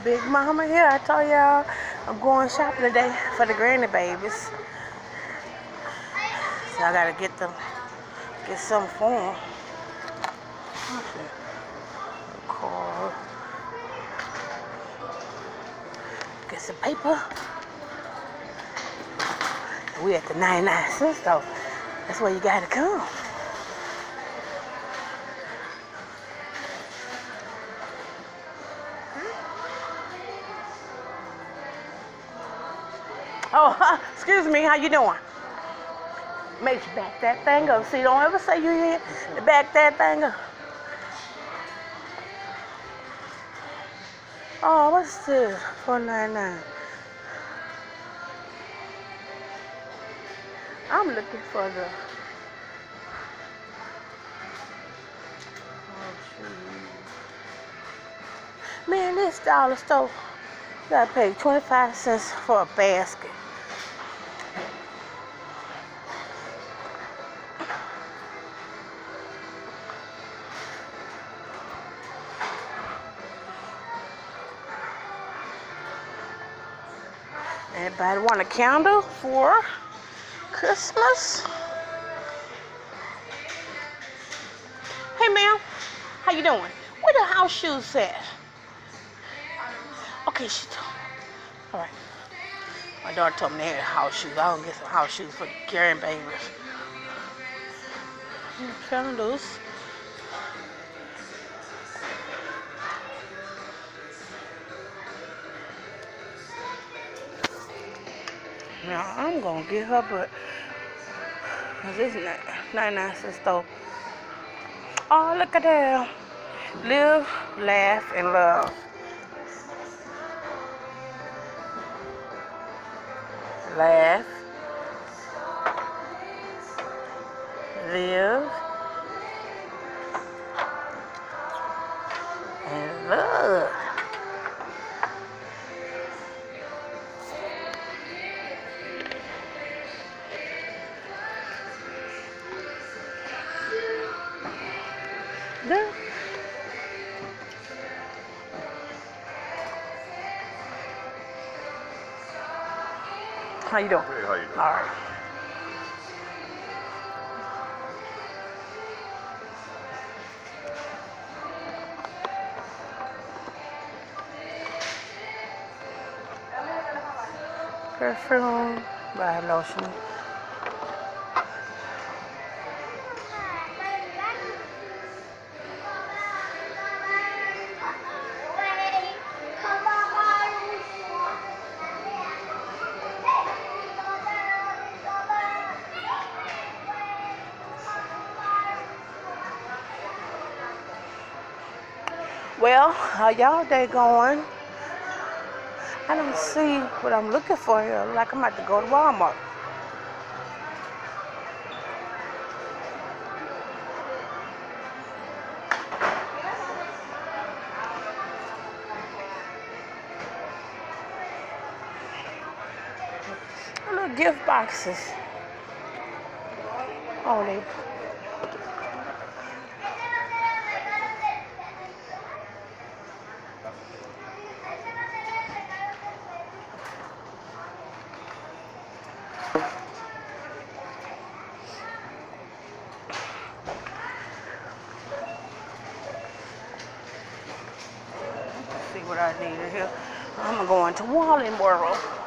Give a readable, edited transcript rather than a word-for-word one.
Big Mama here. I told y'all I'm going shopping today for the granny babies. So I gotta get some for them. Card. Get some paper. We at the 99-cent store. That's where you gotta come. Oh, excuse me, how you doing? Make sure you back that thing up. See, don't ever say you here to back that thing up. Oh, what's this? $4.99. I'm looking for the man, this dollar store. You gotta pay 25 cents for a basket. Anybody want a candle for Christmas? Hey, ma'am. How you doing? Where the house shoes at? Okay, she told me. All right. My daughter told me they had house shoes. I want to get some house shoes for the grandbabies. Candles. Now, I'm going to get her, but this is 99-cent store. Oh, look at that. Live, laugh, and love. Laugh. Live. And love. There. How you doing? Hey, how you doing? All right. Perfume, body lotion. Well, how y'all day going? I don't see what I'm looking for here. Like I'm about to go to Walmart. Little gift boxes. Oh, they. See what I need here. I'm going to Wallenboro.